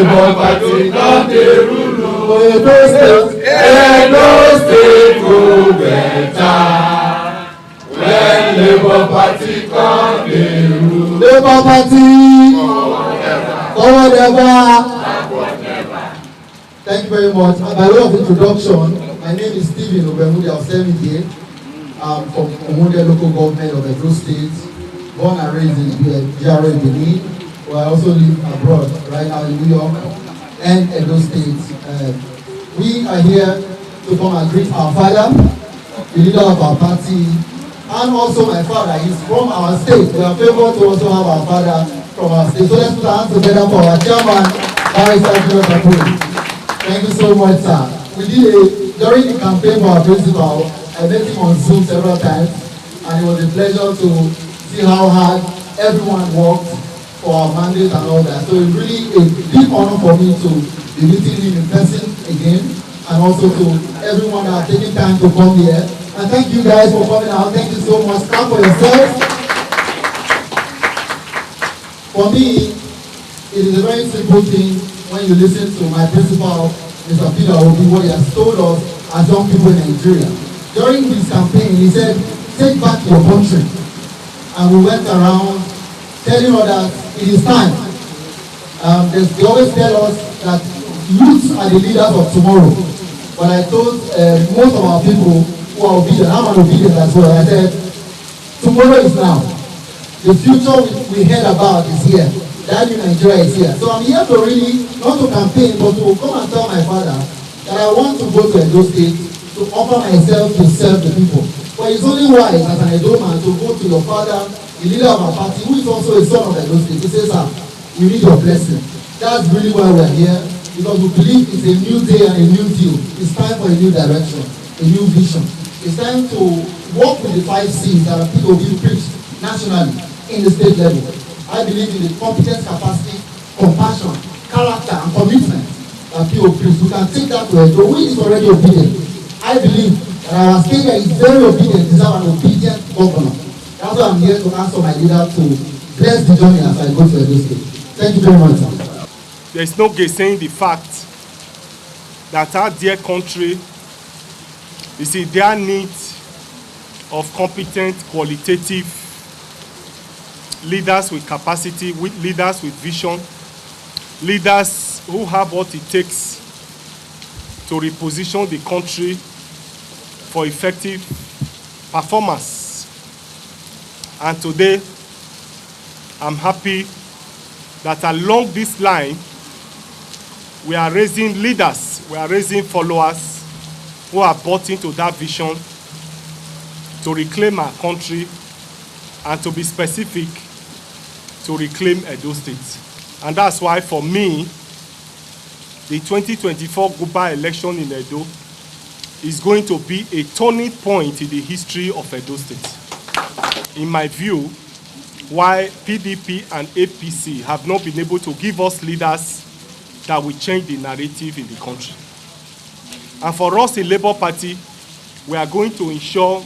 Labour Party don dey rule o. Edo State go better. When Labour Party come dey rule. Labour Party. Forward ever. Thank you very much. By way of introduction, my name is Stephen Obemudi Osemi. I'm from Omunde local government of Edo State, born and raised in GRA Benin, where I also live abroad right now in New York and Edo State. We are here to come and greet our father, the leader of our party, and also my father. He's from our state. We are favored to also have our father from our state. So let's put our hands together for our chairman, Thank you so much, sir. We did during the campaign for our principal, I met him on Zoom several times, and it was a pleasure to see how hard everyone worked for our mandate and all that. So it's really a big honor for me to be meeting him in person again, and also to everyone that are taking time to come here. And thank you guys for coming out. Thank you so much. Clap for yourselves. For me, it is a very simple thing when you listen to my principal, Mr. Peter Obi, what he has told us as young people in Nigeria. During his campaign, he said, take back your country. And we went around telling others, it is time. They always tell us that youths are the leaders of tomorrow. But I told most of our people who are obedient, I'm an obedient as well, I said, tomorrow is now. The future we heard about is here. That new Nigeria is here. So I'm here to really, not to campaign, but to come and tell my father that I want to go to Edo State to offer myself to serve the people. But it's only wise as an Edo man to go to your father, the leader of our party, who is also a son of Edo State. He says, sir, we need your blessing. That's really why we're here, because we believe it's a new day and a new deal. It's time for a new direction, a new vision. It's time to work with the 5 C's that people will preach nationally in the state level. I believe in the competence, capacity, compassion, character, and commitment that people preach. We can take that to Edo, which is already obedient. I believe that our state is very obedient, deserve an obedient governor. That's why I'm here to ask for my leader to bless the journey as I go to Edo State. Thank you very much, sir. There is no gainsaying the fact that our dear country is in their need of competent, qualitative leaders with capacity, leaders with vision, leaders who have what it takes to reposition the country for effective performance. And today, I'm happy that along this line, we are raising leaders, we are raising followers who are bought into that vision to reclaim our country and to be specific, to reclaim Edo State. And that's why, for me, the 2024 Guba election in Edo is going to be a turning point in the history of Edo State. In my view, why PDP and APC have not been able to give us leaders that will change the narrative in the country. And for us in Labour Party, we are going to ensure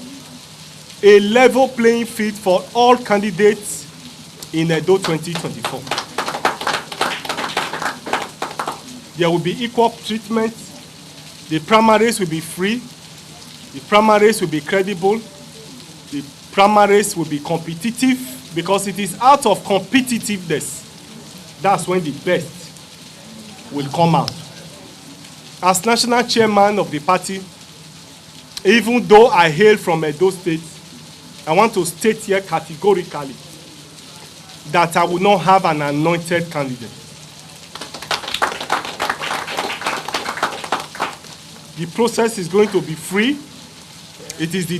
a level playing field for all candidates in Edo 2024. There will be equal treatment. The primaries will be free. The primaries will be credible. The primaries will be competitive, because it is out of competitiveness that's when the best will come out. As national chairman of the party, even though I hail from Edo State, I want to state here categorically that I will not have an anointed candidate. The process is going to be free. It is the